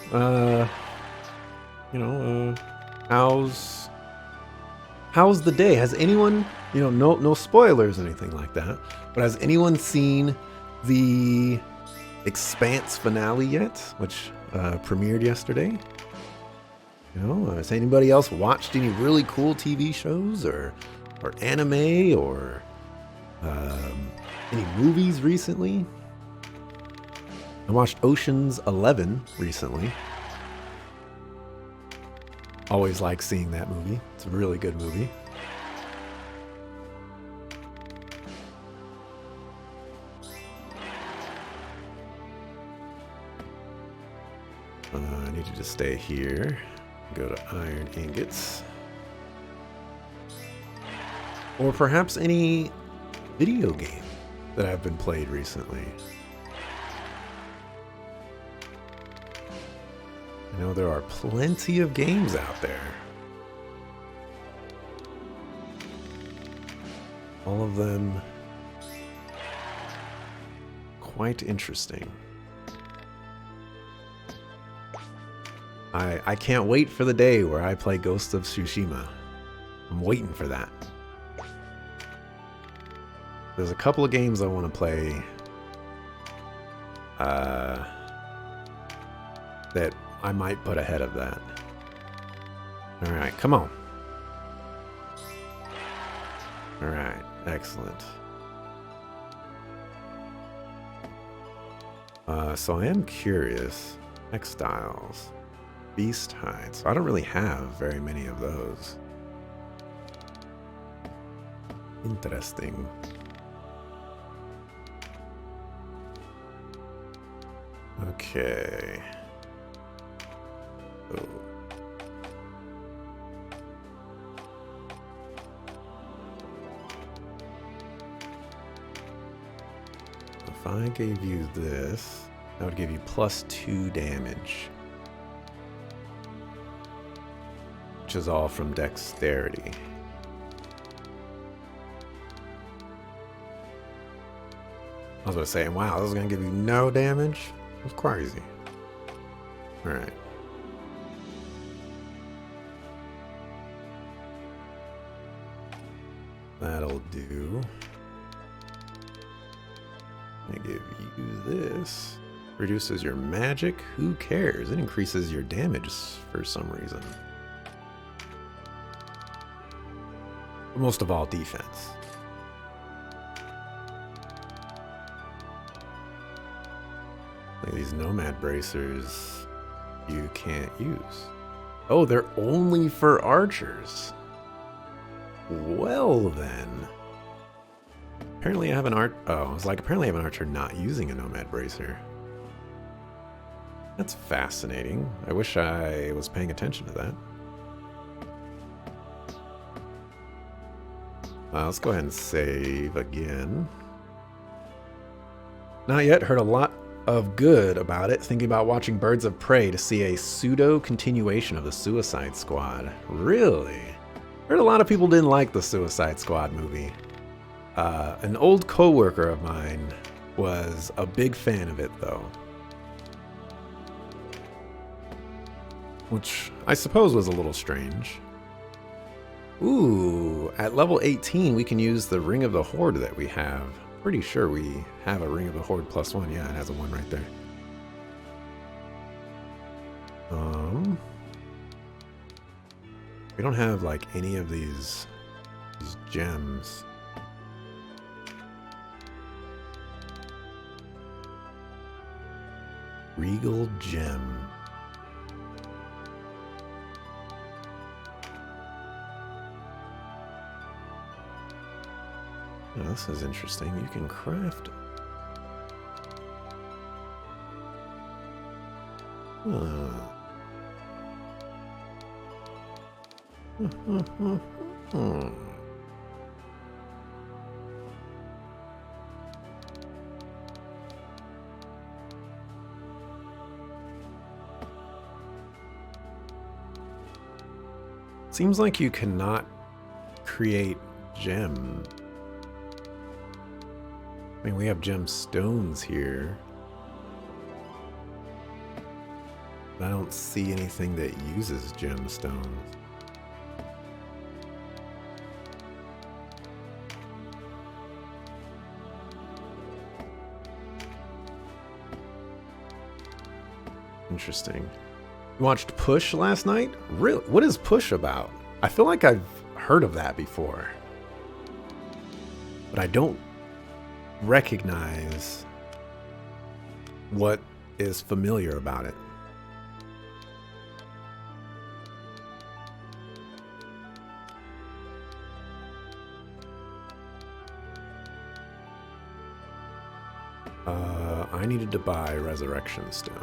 How's the day? Has anyone, no spoilers or anything like that, but has anyone seen the Expanse finale yet, which premiered yesterday? Has anybody else watched any really cool TV shows or anime or any movies recently? I watched Ocean's 11 recently. Always like seeing that movie. It's a really good movie. I need to just stay here. Go to iron ingots. Or perhaps any video game that have been played recently. I know there are plenty of games out there. All of them quite interesting. I can't wait for the day where I play Ghost of Tsushima. I'm waiting for that. There's a couple of games I want to play that I might put ahead of that. Alright, come on. Alright, excellent. So I am curious. Textiles. Beast hides. I don't really have very many of those. Interesting. Okay. Oh. If I gave you this, that would give you +2 damage. Which is all from dexterity. I was saying, wow, this is going to give you no damage? That's crazy. Alright. That'll do. I give you this. Reduces your magic? Who cares? It increases your damage for some reason. But most of all, defense. Like these nomad bracers you can't use. Oh, they're only for archers. Well then. Apparently I have an apparently I have an archer not using a nomad bracer. That's fascinating. I wish I was paying attention to that. Let's go ahead and save again. Not yet. Heard a lot of good about it. Thinking about watching Birds of Prey to see a pseudo continuation of the Suicide Squad. Really? Heard a lot of people didn't like the Suicide Squad movie. An old coworker of mine was a big fan of it, though. Which I suppose was a little strange. Ooh, at level 18 we can use the Ring of the Horde that we have. Pretty sure we have a Ring of the Horde +1. Yeah, it has a 1 right there. We don't have like any of these gems. Regal Gem. Oh, this is interesting. You can craft... Seems like you cannot create gem. I mean, we have gemstones here. But I don't see anything that uses gemstones. Interesting. You watched Push last night? Really? What is Push about? I feel like I've heard of that before. But I don't recognize what is familiar about it. I needed to buy Resurrection Stone.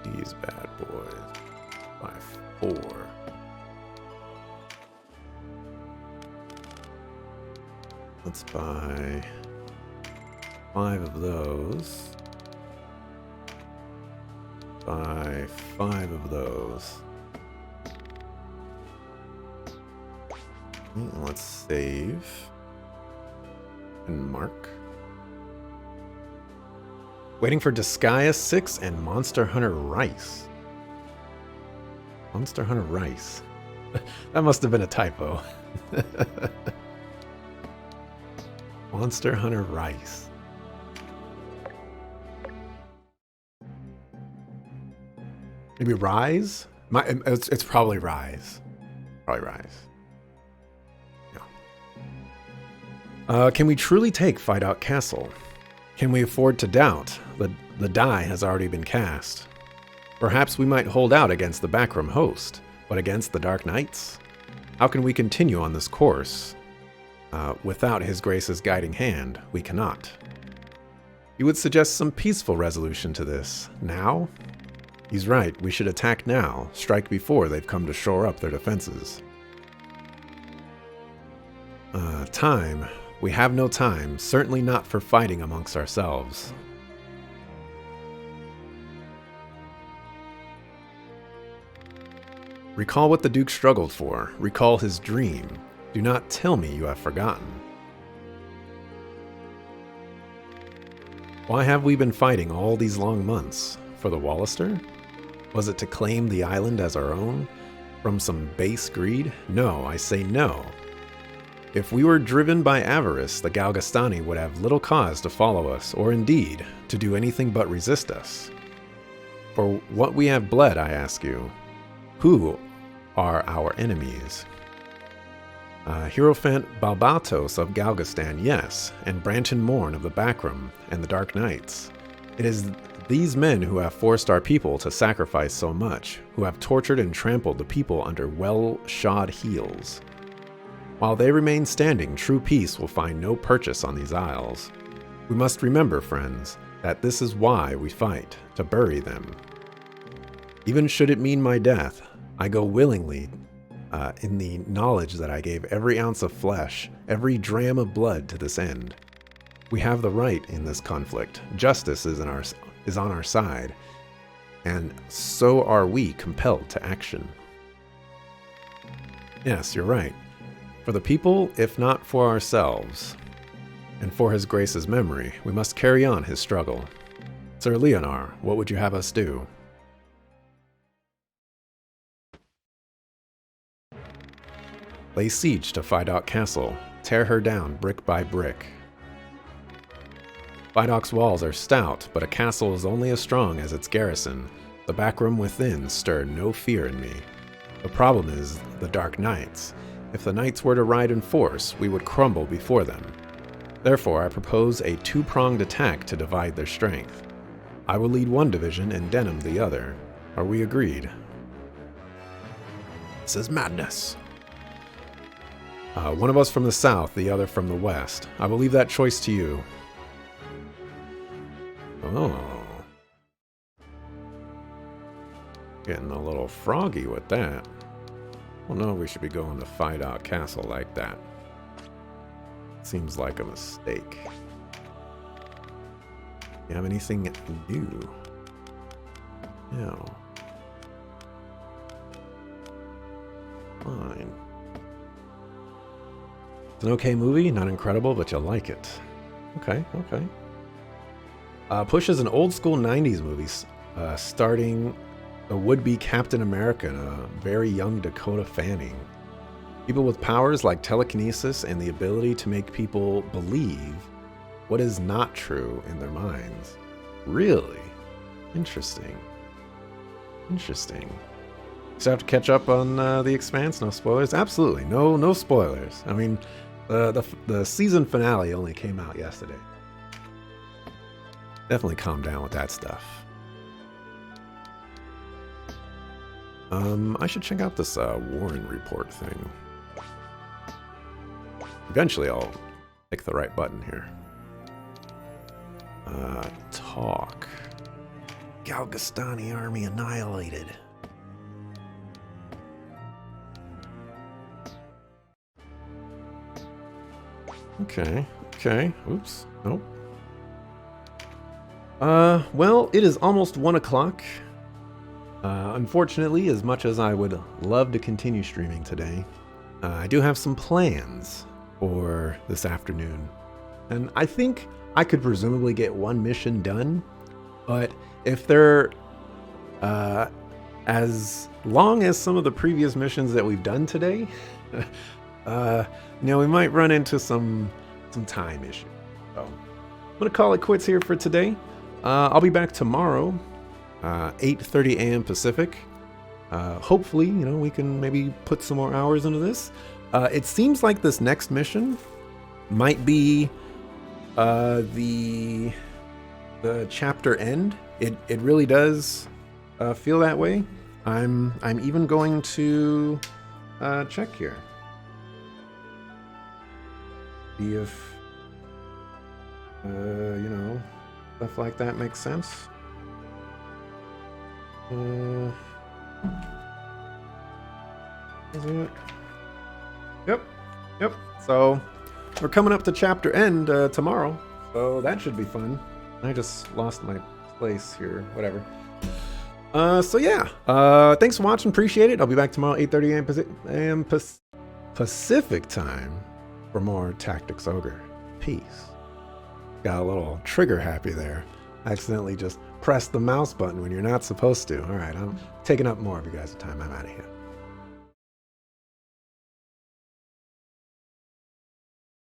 These bad boys by 4. Let's buy 5 of those. Buy 5 of those. Let's save and mark. Waiting for Disgaea 6 and Monster Hunter Rice. Monster Hunter Rice. That must have been a typo. Monster Hunter Rice. Maybe Rise? It's probably Rise. Probably Rise. Can we truly take Fidoc Castle? Can we afford to doubt? The die has already been cast. Perhaps we might hold out against the backroom host, but against the Dark Knights? How can we continue on this course? Without His Grace's guiding hand, we cannot. You would suggest some peaceful resolution to this. Now? He's right, we should attack now, strike before they've come to shore up their defenses. Time. We have no time, certainly not for fighting amongst ourselves. Recall what the Duke struggled for. Recall his dream. Do not tell me you have forgotten. Why have we been fighting all these long months? For the Wallister? Was it to claim the island as our own? From some base greed? No, I say no. If we were driven by avarice, the Galgastani would have little cause to follow us, or indeed, to do anything but resist us. For what we have bled, I ask you, who are our enemies? Hierophant Balbatos of Galgastan, yes, and Branton Morn of the Backroom, and the Dark Knights. It is these men who have forced our people to sacrifice so much, who have tortured and trampled the people under well-shod heels. While they remain standing, true peace will find no purchase on these isles. We must remember, friends, that this is why we fight, to bury them. Even should it mean my death, I go willingly in the knowledge that I gave every ounce of flesh, every dram of blood to this end. We have the right in this conflict. Justice is on our side, and so are we compelled to action. Yes, you're right. For the people, if not for ourselves, and for His Grace's memory, we must carry on his struggle. Sir Leonar, what would you have us do? Lay siege to Fidoc Castle. Tear her down brick by brick. Fidoc's walls are stout, but a castle is only as strong as its garrison. The backroom within stirred no fear in me. The problem is the Dark Knights. If the Knights were to ride in force, we would crumble before them. Therefore, I propose a two-pronged attack to divide their strength. I will lead one division and Denham the other. Are we agreed? This is madness. One of us from the south, the other from the west. I will leave that choice to you. Oh. Getting a little froggy with that. Well, no, we should be going to fight out Castle like that. Seems like a mistake. You have anything new? No. Fine. It's an okay movie, not incredible, but you'll like it. Okay, okay. Push is an old school 90s movie starting a would-be Captain America and a very young Dakota Fanning. People with powers like telekinesis and the ability to make people believe what is not true in their minds. Really? Interesting. Interesting. So I have to catch up on The Expanse? No spoilers? Absolutely. No spoilers. I mean, the season finale only came out yesterday. Definitely calm down with that stuff. I should check out this Warren report thing. Eventually I'll pick the right button here. Talk. Galgastani army annihilated. Okay. Oops. Nope. Well, it is almost 1 o'clock. Unfortunately, as much as I would love to continue streaming today, I do have some plans for this afternoon. And I think I could presumably get one mission done, but if they're as long as some of the previous missions that we've done today, we might run into some time issue. So I'm gonna call it quits here for today. I'll be back tomorrow, 8:30 a.m. Pacific. Hopefully, we can maybe put some more hours into this. It seems like this next mission might be the chapter end. It really does feel that way. I'm even going to check here. See if stuff like that makes sense. Is it? Yep. So we're coming up to chapter end tomorrow, so that should be fun. I just lost my place here. Whatever. So yeah. Thanks for watching. Appreciate it. I'll be back tomorrow, 8:30 a.m. Pacific time for more Tactics Ogre. Peace. Got a little trigger happy there. Accidentally just pressed the mouse button when you're not supposed to. All right, I'm taking up more of you guys' time. I'm out of here.